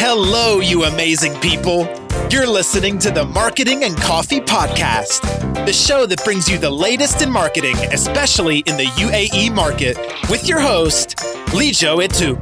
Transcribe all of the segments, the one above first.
Hello, you amazing people. You're listening to the Marketing and Coffee Podcast, the show that brings you the latest in marketing, especially in the UAE market, with your host, Lijo Etup.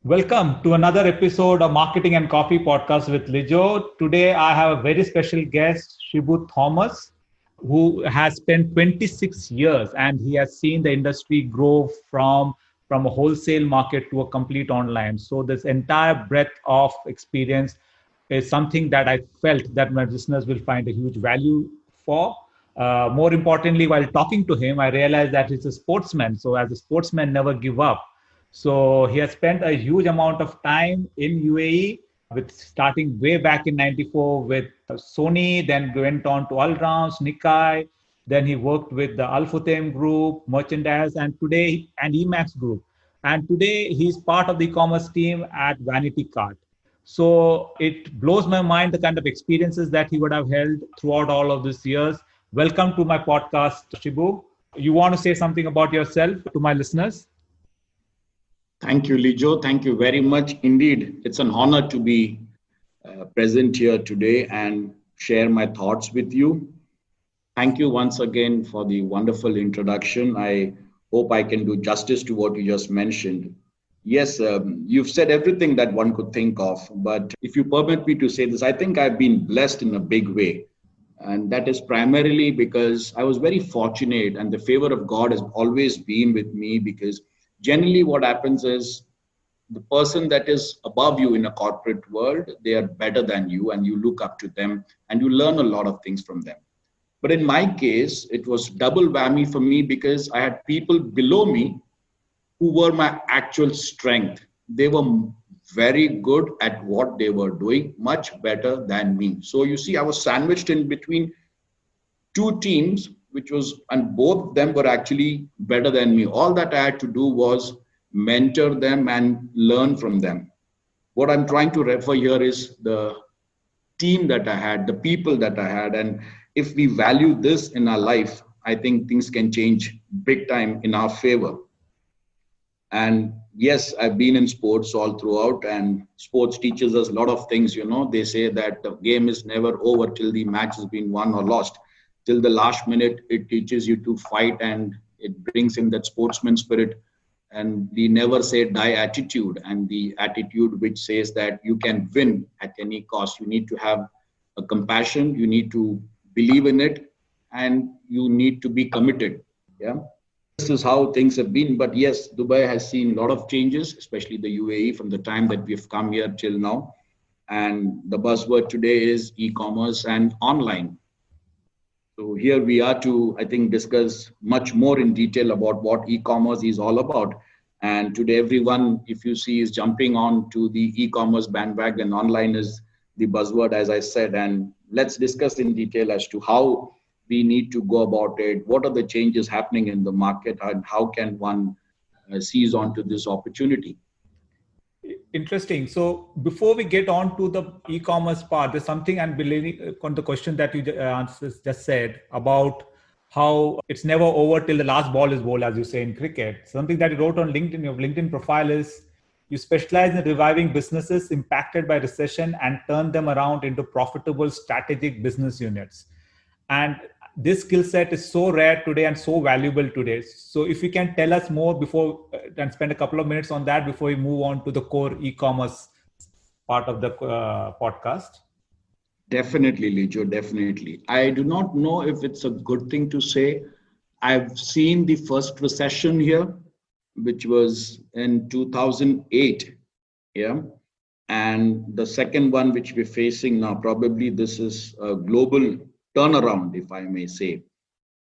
Welcome to another episode of Marketing and Coffee Podcast with Lijo. Today, I have a very special guest, Shibu Thomas, who has spent 26 years and he has seen the industry grow from a wholesale market to a complete online. So this entire breadth of experience is something that I felt that my listeners will find a huge value for. More importantly, while talking to him, I realized that he's a sportsman. So as a sportsman, never give up. So he has spent a huge amount of time in UAE, with starting way back in '94 with Sony, then went on to Al Rams, Nikkei. Then he worked with the Al Futtaim Group, Merchandise, and Emax Group. And today he's part of the e-commerce team at Vanity Cart. So it blows my mind the kind of experiences that he would have held throughout all of these years. Welcome to my podcast, Shibu. You want to say something about yourself to my listeners? Thank you, Lijo. Thank you very much. Indeed, it's an honor to be present here today and share my thoughts with you. Thank you once again for the wonderful introduction. I hope I can do justice to what you just mentioned. Yes, you've said everything that one could think of, but if you permit me to say this, I think I've been blessed in a big way. And that is primarily because I was very fortunate and the favor of God has always been with me, because generally what happens is the person that is above you in a corporate world, they are better than you and you look up to them and you learn a lot of things from them. But in my case, it was double whammy for me because I had people below me who were my actual strength. They were very good at what they were doing, much better than me. So you see, I was sandwiched in between two teams, and both of them were actually better than me. All that I had to do was mentor them and learn from them. What I'm trying to refer here is the team that I had, the people that I had. And if we value this in our life, I think things can change big time in our favor. And yes, I've been in sports all throughout, and sports teaches us a lot of things. They say that the game is never over till the match has been won or lost. Till the last minute, it teaches you to fight and it brings in that sportsman spirit and the never say die attitude, and the attitude which says that you can win at any cost. You need to have a compassion, you need to believe in it, and you need to be committed. Yeah, this is how things have been. But yes, Dubai has seen a lot of changes, especially the UAE, from the time that we've come here till now. And the buzzword today is e-commerce and online. So here we are to, I think, discuss much more in detail about what e-commerce is all about. And today, everyone, if you see, is jumping on to the e-commerce bandwagon. Online is the buzzword, as I said. And let's discuss in detail as to how we need to go about it. What are the changes happening in the market, and how can one seize onto this opportunity? Interesting. So before we get on to the e-commerce part, there's something I'm believing on the question that you just said about how it's never over till the last ball is bowled, as you say in cricket. Something that you wrote on LinkedIn, your LinkedIn profile is you specialize in reviving businesses impacted by recession and turn them around into profitable strategic business units. And this skill set is so rare today and so valuable today. So if you can tell us more before and spend a couple of minutes on that before we move on to the core e-commerce part of the podcast. Definitely, Lijo, definitely. I do not know if it's a good thing to say. I've seen the first recession here, which was in 2008. Yeah. And the second one, which we're facing now, probably this is a global turnaround, if I may say.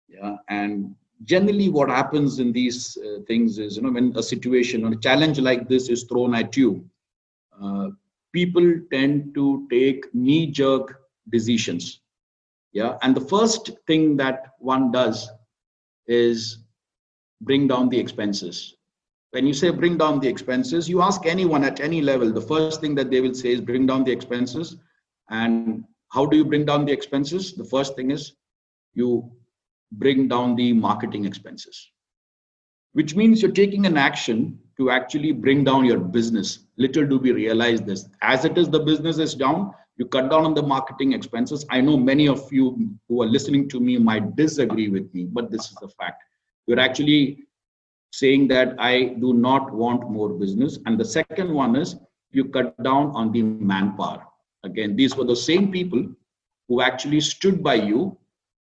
Yeah. And generally what happens in these things is, when a situation or a challenge like this is thrown at you, people tend to take knee-jerk decisions. Yeah. And the first thing that one does is bring down the expenses. When you say bring down the expenses, you ask anyone at any level, the first thing that they will say is bring down the expenses. And how do you bring down the expenses? The first thing is you bring down the marketing expenses, which means you're taking an action to actually bring down your business. Little do we realize this. As it is, the business is down, you cut down on the marketing expenses. I know many of you who are listening to me might disagree with me, but this is the fact. You're actually saying that I do not want more business. And the second one is you cut down on the manpower. Again, these were the same people who actually stood by you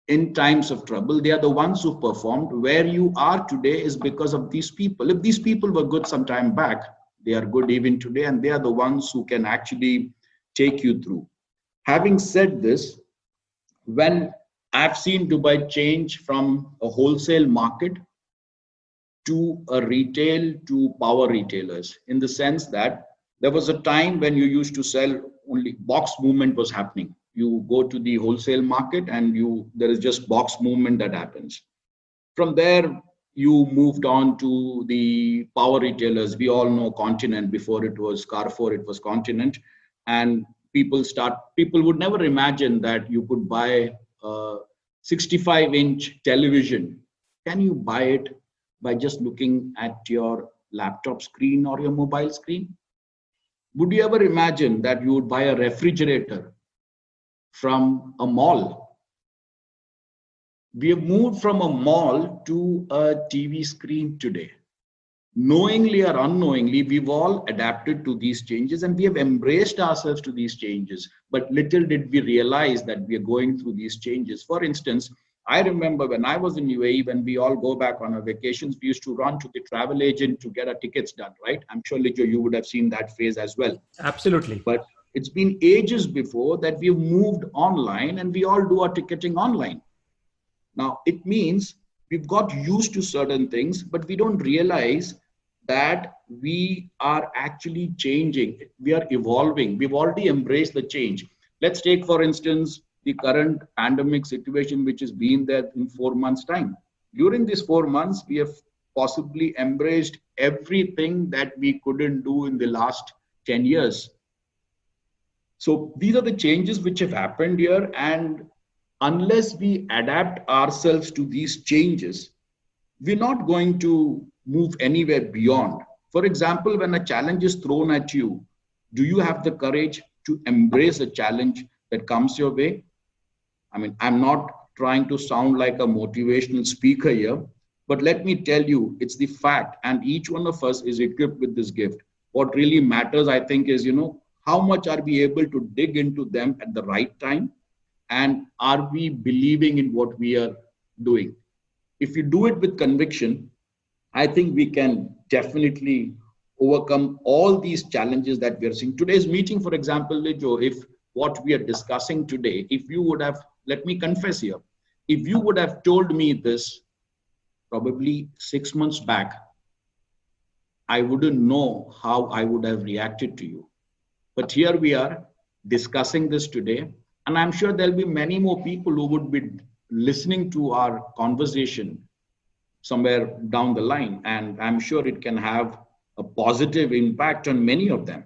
in times of trouble. They are the ones who performed. Where you are today is because of these people. If these people were good some time back, they are good even today, and they are the ones who can actually take you through. Having said this, when I've seen Dubai change from a wholesale market to a retail to power retailers, in the sense that there was a time when you used to sell only box movement was happening. You go to the wholesale market and there is just box movement that happens. From there, you moved on to the power retailers. We all know Continent. Before it was Carrefour, it was Continent. And people would never imagine that you could buy a 65-inch television. Can you buy it by just looking at your laptop screen or your mobile screen? Would you ever imagine that you would buy a refrigerator from a mall? We have moved from a mall to a TV screen today. Knowingly or unknowingly, we've all adapted to these changes and we have embraced ourselves to these changes. But little did we realize that we are going through these changes. For instance, I remember when I was in UAE, when we all go back on our vacations, we used to run to the travel agent to get our tickets done, right? I'm sure, Lijo, you would have seen that phase as well. Absolutely. But it's been ages before that we've moved online and we all do our ticketing online. Now, it means we've got used to certain things, but we don't realize that we are actually changing. We are evolving. We've already embraced the change. Let's take, for instance, the current pandemic situation, which has been there in 4 months' time. During these 4 months, we have possibly embraced everything that we couldn't do in the last 10 years. So these are the changes which have happened here. And unless we adapt ourselves to these changes, we're not going to move anywhere beyond. For example, when a challenge is thrown at you, do you have the courage to embrace a challenge that comes your way? I mean, I'm not trying to sound like a motivational speaker here, but let me tell you, it's the fact, and each one of us is equipped with this gift. What really matters, I think, is, how much are we able to dig into them at the right time? And are we believing in what we are doing? If you do it with conviction, I think we can definitely overcome all these challenges that we are seeing. Today's meeting, for example, Lijo, if what we are discussing today, if you would have, let me confess here, if you would have told me this probably 6 months back, I wouldn't know how I would have reacted to you. But here we are discussing this today. And I'm sure there'll be many more people who would be listening to our conversation somewhere down the line. And I'm sure it can have a positive impact on many of them.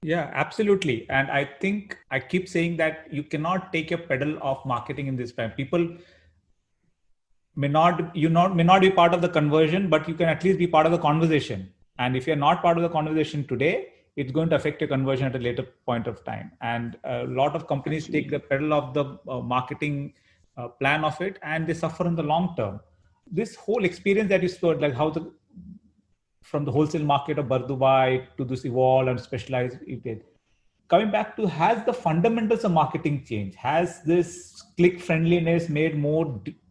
Yeah, absolutely. And I think I keep saying that you cannot take your pedal off marketing in this time. People may not be part of the conversion, but you can at least be part of the conversation. And if you're not part of the conversation today, it's going to affect your conversion at a later point of time. And a lot of companies take the pedal off the marketing plan of it, and they suffer in the long term. This whole experience that you showed, like how from the wholesale market of Dubai to this evolve and specialized retail, coming back to, has the fundamentals of marketing changed? Has this click friendliness made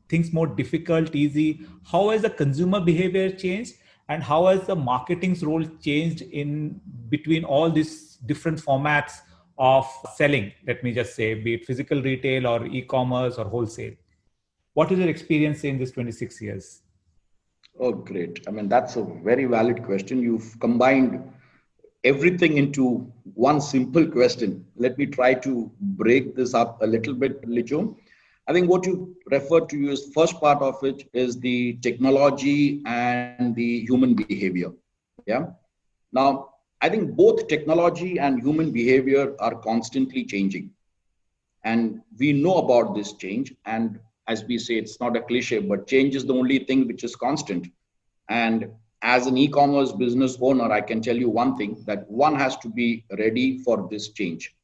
things more difficult, easy? How has the consumer behavior changed? And how has the marketing's role changed in between all these different formats of selling, let me just say, be it physical retail or e-commerce or wholesale? What is your experience in this 26 years? Oh, great. I mean, that's a very valid question. You've combined everything into one simple question. Let me try to break this up a little bit, Lijo. I think what you referred to is first part of it is the technology and the human behavior. Yeah. Now, I think both technology and human behavior are constantly changing. And we know about this change. And as we say, it's not a cliche, but change is the only thing which is constant. And as an e-commerce business owner, I can tell you one thing, that one has to be ready for this change.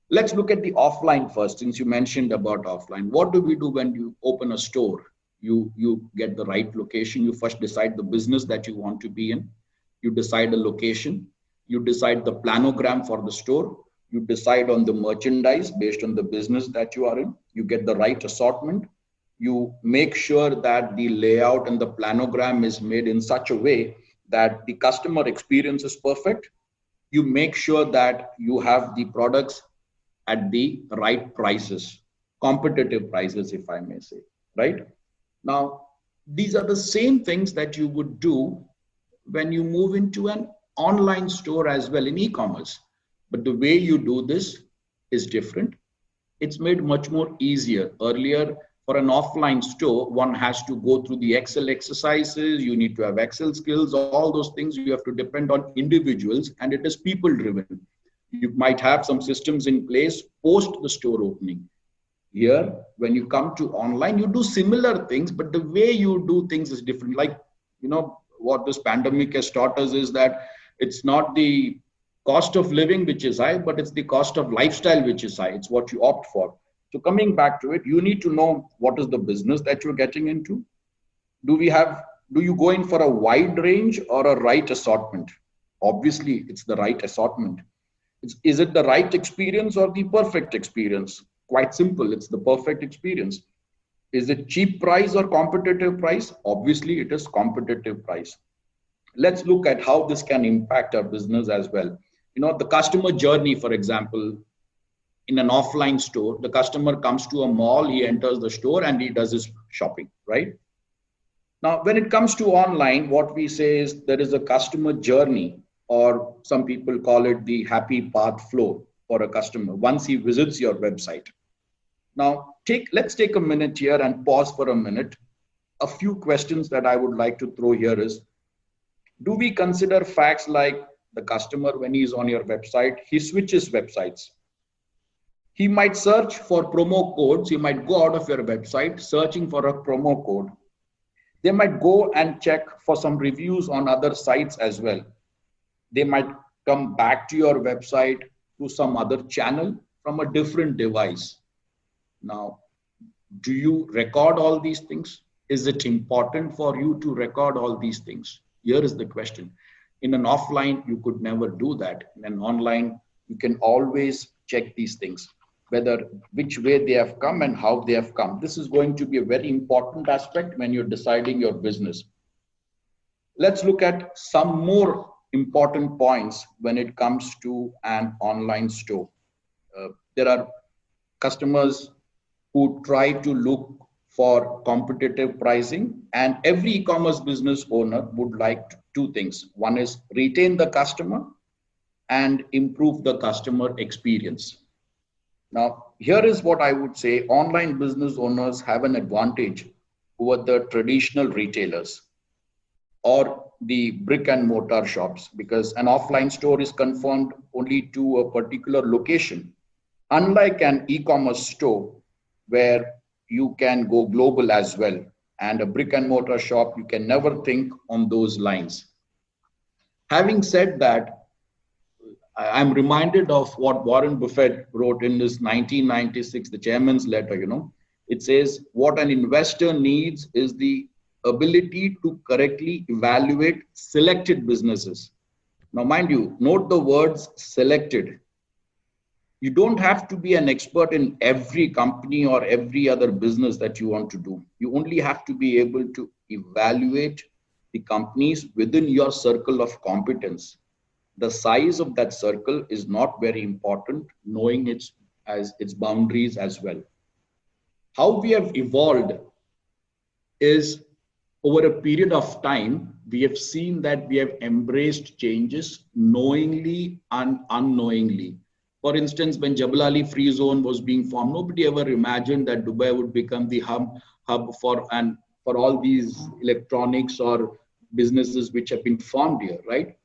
Let's look at the offline first, since you mentioned about offline. What do we do when you open a store? You get the right location. You first decide the business that you want to be in. You decide a location. You decide the planogram for the store. You decide on the merchandise based on the business that you are in. You get the right assortment. You make sure that the layout and the planogram is made in such a way that the customer experience is perfect. You make sure that you have the products at the right prices, competitive prices, if I may say, right? Now, these are the same things that you would do when you move into an online store as well in e-commerce. But the way you do this is different. It's made much more easier. Earlier, for an offline store, one has to go through the Excel exercises. You need to have Excel skills, all those things. You have to depend on individuals, and it is people driven. You might have some systems in place post the store opening. Here, when you come to online, you do similar things, but the way you do things is different. Like, what this pandemic has taught us is that it's not the cost of living which is high, but it's the cost of lifestyle which is high. It's what you opt for. So coming back to it, you need to know what is the business that you're getting into. Do you go in for a wide range or a right assortment? Obviously, it's the right assortment. Is it the right experience or the perfect experience? Quite simple, it's the perfect experience. Is it cheap price or competitive price? Obviously, it is competitive price. Let's look at how this can impact our business as well. The customer journey, for example, in an offline store, the customer comes to a mall, he enters the store and he does his shopping, right? Now, when it comes to online, what we say is there is a customer journey, or some people call it the happy path flow for a customer once he visits your website. Now, let's take a minute here and pause for a minute. A few questions that I would like to throw here is, do we consider facts like the customer, when he's on your website, he switches websites? He might search for promo codes. He might go out of your website searching for a promo code. They might go and check for some reviews on other sites as well. They might come back to your website through some other channel from a different device. Now, do you record all these things? Is it important for you to record all these things? Here is the question. In an offline, you could never do that. In an online, you can always check these things, which way they have come and how they have come. This is going to be a very important aspect when you're deciding your business. Let's look at some more important points when it comes to an online store. There are customers who try to look for competitive pricing, and every e-commerce business owner would like two things. One is retain the customer and improve the customer experience. Now, here is what I would say. Online business owners have an advantage over the traditional retailers or the brick and mortar shops, because an offline store is confined only to a particular location. Unlike an e-commerce store where you can go global as well, and a brick and mortar shop, you can never think on those lines. Having said that, I'm reminded of what Warren Buffett wrote in his 1996, the chairman's letter, It says, what an investor needs is the ability to correctly evaluate selected businesses. Now, mind you, note the words selected. You don't have to be an expert in every company or every other business that you want to do. You only have to be able to evaluate the companies within your circle of competence. The size of that circle is not very important, knowing its boundaries as well. How we have evolved is, over a period of time, we have seen that we have embraced changes knowingly and unknowingly. For instance, when Jebel Ali Free Zone was being formed, nobody ever imagined that Dubai would become the hub for all these electronics or businesses which have been formed here, right?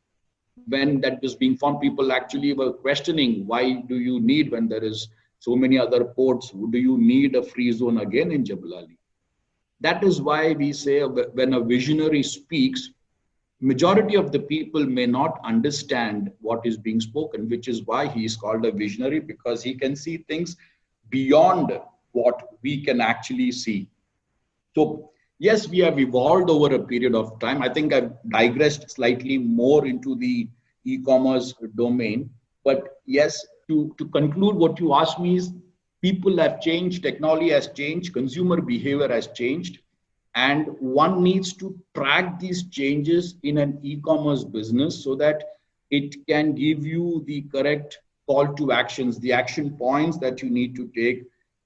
When that was being formed, people actually were questioning, why do you need, when there is so many other ports, do you need a free zone again in Jebel Ali? That is why we say when a visionary speaks, majority of the people may not understand what is being spoken, which is why he is called a visionary, because he can see things beyond what we can actually see. So yes, we have evolved over a period of time. I think I've digressed slightly more into the e-commerce domain. But yes, to conclude, what you asked me is people have changed, technology has changed, consumer behavior has changed, and one needs to track these changes in an e-commerce business so that it can give you the correct call to actions. The action points that you need to take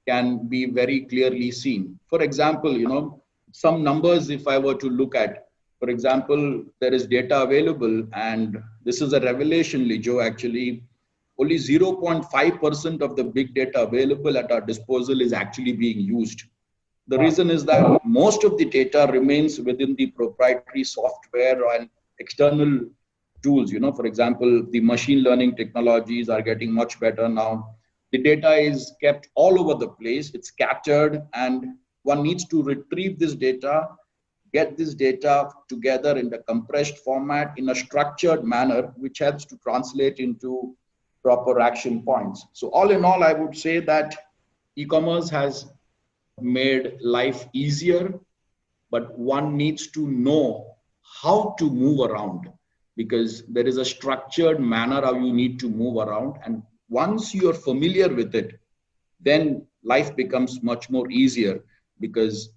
can be very clearly seen. For example, some numbers, if I were to look at, for example, there is data available, and this is a revelation, Lijo, actually. Only 0.5% of the big data available at our disposal is actually being used. The reason is that most of the data remains within the proprietary software and external tools. For example, the machine learning technologies are getting much better now. The data is kept all over the place. It's captured, and one needs to retrieve this data, get this data together in the compressed format in a structured manner, which helps to translate into proper action points. So all in all, I would say that e-commerce has made life easier, but one needs to know how to move around, because there is a structured manner how you need to move around. And once you are familiar with it, then life becomes much more easier, because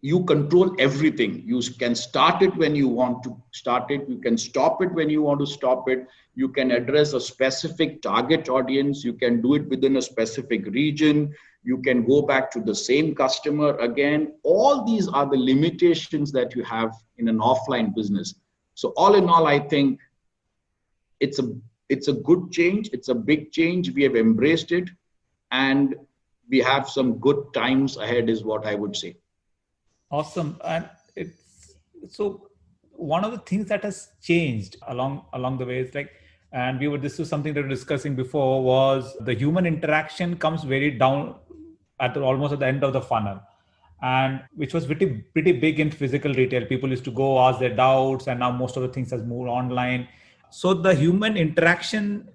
you control everything. You can start it when you want to start it. You can stop it when you want to stop it. You can address a specific target audience. You can do it within a specific region. You can go back to the same customer again. All these are the limitations that you have in an offline business. So all in all, I think it's a good change. It's a big change. We have embraced it, and we have some good times ahead is what I would say. Awesome. And it's so one of the things that has changed along the way is and this was something that we were discussing before, was the human interaction comes very down almost at the end of the funnel, and which was pretty big in physical retail. People used to go ask their doubts, and now most of the things has moved online. So the human interaction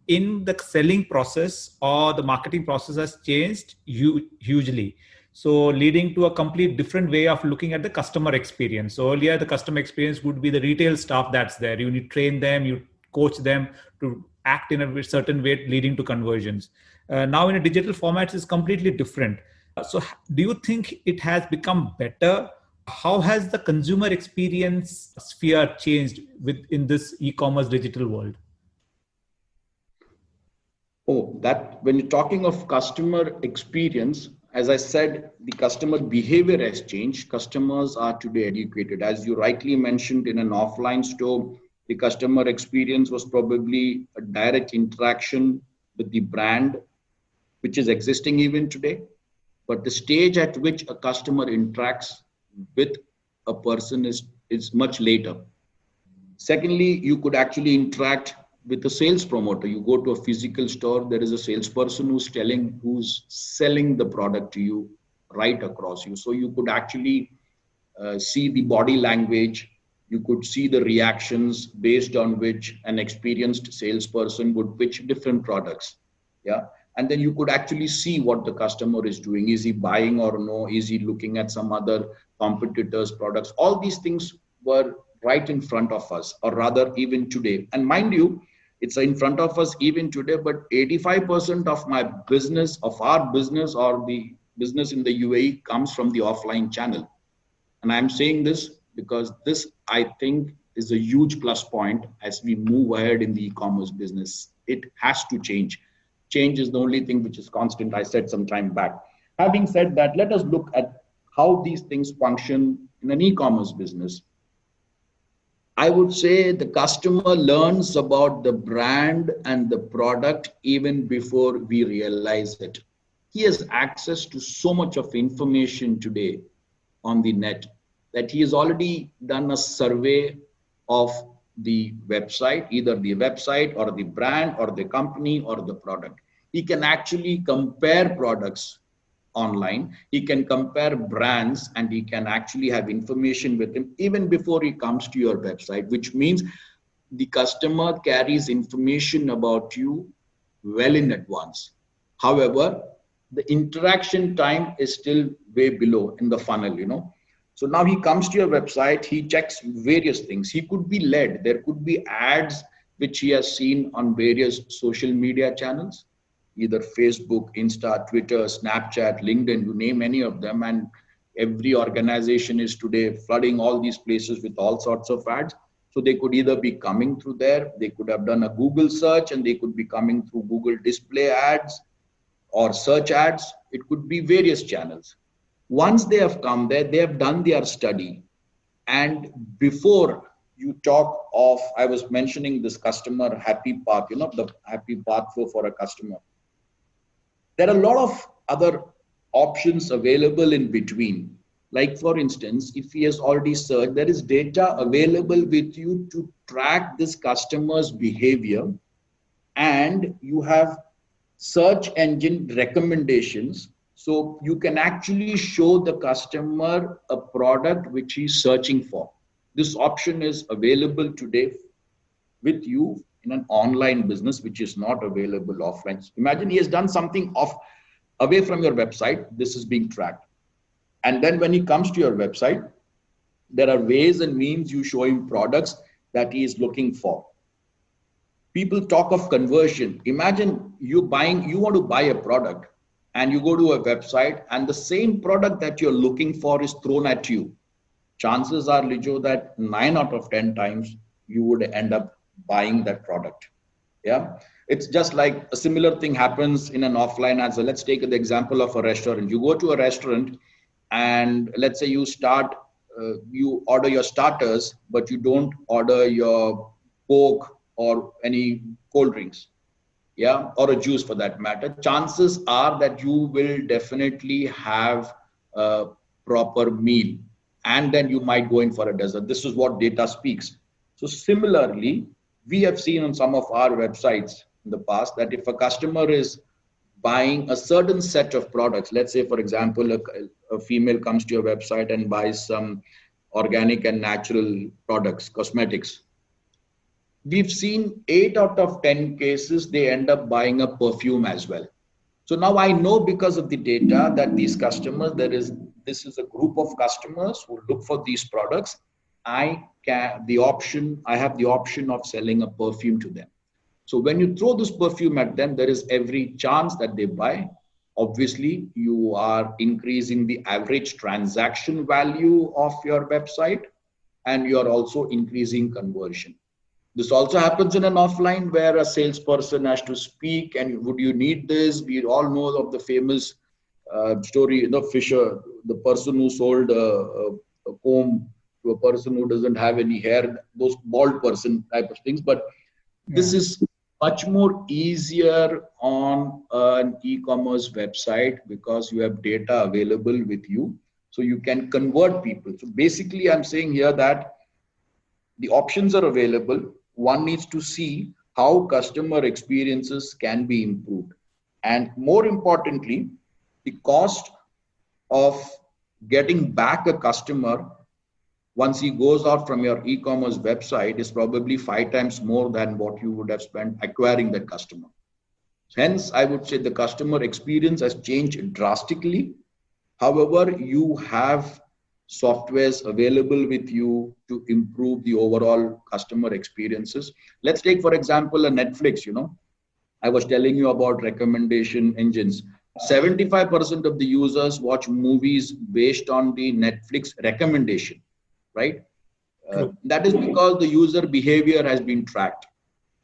in the selling process or the marketing process has changed hugely. So leading to a complete different way of looking at the customer experience. So earlier, the customer experience would be the retail staff that's there. You need to train them, you coach them to act in a certain way, leading to conversions. Now in a digital format, it's completely different. So do you think it has become better? How has the consumer experience sphere changed in this e-commerce digital world? Oh, that when you're talking of customer experience, as I said, the customer behavior has changed. Customers are today educated. As you rightly mentioned, in an offline store, the customer experience was probably a direct interaction with the brand, which is existing even today. But the stage at which a customer interacts with a person is much later. Secondly, you could actually interact with a sales promoter. You go to a physical store, there is a salesperson who's selling the product to you right across you. So you could actually see the body language. You could see the reactions based on which an experienced salesperson would pitch different products. Yeah. And then you could actually see what the customer is doing. Is he buying or no? Is he looking at some other competitors' products? All these things were right in front of us, or rather even today. And mind you, it's in front of us even today, but 85% of our business or the business in the UAE comes from the offline channel. And I'm saying this because this, I think, is a huge plus point as we move ahead in the e-commerce business. It has to change. Change is the only thing which is constant, I said some time back. Having said that, let us look at how these things function in an e-commerce business. I would say the customer learns about the brand and the product even before we realize it. He has access to so much of information today on the net that he has already done a survey of the website, either the website or the brand or the company or the product. He can actually compare products online. He can compare brands and he can actually have information with him even before he comes to your website, which means the customer carries information about you well in advance. However, the interaction time is still way below in the funnel. So now he comes to your website, he checks various things. He could be led. There could be ads which he has seen on various social media channels, either Facebook, Insta, Twitter, Snapchat, LinkedIn, you name any of them. And every organization is today flooding all these places with all sorts of ads. So they could either be coming through there, they could have done a Google search, and they could be coming through Google display ads or search ads. It could be various channels. Once they have come there, they have done their study. And before you talk of, I was mentioning this customer happy path, the happy path flow for a customer. There are a lot of other options available in between. Like for instance, if he has already searched, there is data available with you to track this customer's behavior, and you have search engine recommendations. So you can actually show the customer a product which he's searching for. This option is available today with you in an online business, which is not available offline. Imagine he has done something away from your website. This is being tracked. And then when he comes to your website, there are ways and means you show him products that he is looking for. People talk of conversion. Imagine you want to buy a product and you go to a website and the same product that you're looking for is thrown at you. Chances are, Lijo, that 9 out of 10 times you would end up buying that product. Yeah. It's just like a similar thing happens in an offline as well. Let's take the example of a restaurant. You go to a restaurant and let's say you order your starters, but you don't order your Coke or any cold drinks, yeah, or a juice for that matter. Chances are that you will definitely have a proper meal, and then you might go in for a dessert. This is what data speaks. So similarly, we have seen on some of our websites in the past that if a customer is buying a certain set of products, let's say, for example, a female comes to your website and buys some organic and natural products, cosmetics. We've seen 8 out of 10 cases, they end up buying a perfume as well. So now I know because of the data that these customers, this is a group of customers who look for these products. I have the option of selling a perfume to them. So when you throw this perfume at them, there is every chance that they buy. Obviously, you are increasing the average transaction value of your website, and you are also increasing conversion. This also happens in an offline where a salesperson has to speak and would you need this? We all know of the famous story, Fisher, the person who sold a comb to a person who doesn't have any hair, those bald person type of things. But this is much more easier on an e-commerce website because you have data available with you. So you can convert people. So basically, I'm saying here that the options are available. One needs to see how customer experiences can be improved. And more importantly, the cost of getting back a customer once he goes out from your e-commerce website is probably 5 times more than what you would have spent acquiring that customer. Hence, I would say the customer experience has changed drastically. However, you have softwares available with you to improve the overall customer experiences. Let's take, for example, a Netflix. I was telling you about recommendation engines. 75% of the users watch movies based on the Netflix recommendation, right? That is because the user behavior has been tracked.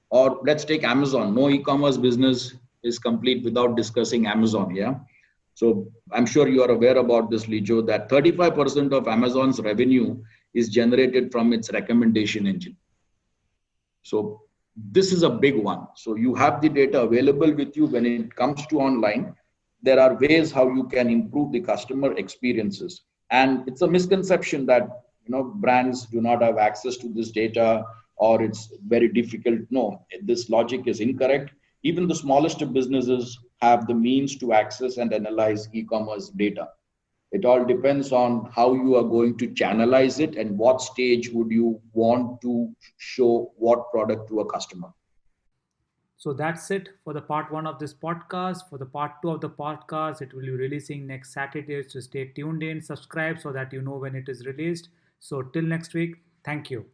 Or let's take Amazon. No e-commerce business is complete without discussing Amazon, yeah? So I'm sure you are aware about this, Lijo, that 35% of Amazon's revenue is generated from its recommendation engine. So this is a big one. So you have the data available with you. When it comes to online, there are ways how you can improve the customer experiences. And it's a misconception that brands do not have access to this data or it's very difficult. No, this logic is incorrect. Even the smallest of businesses have the means to access and analyze e-commerce data. It all depends on how you are going to channelize it and what stage would you want to show what product to a customer. So that's it for the part one of this podcast. For the part two of the podcast, it will be releasing next Saturday. So stay tuned in, subscribe so that you know when it is released. So till next week, thank you.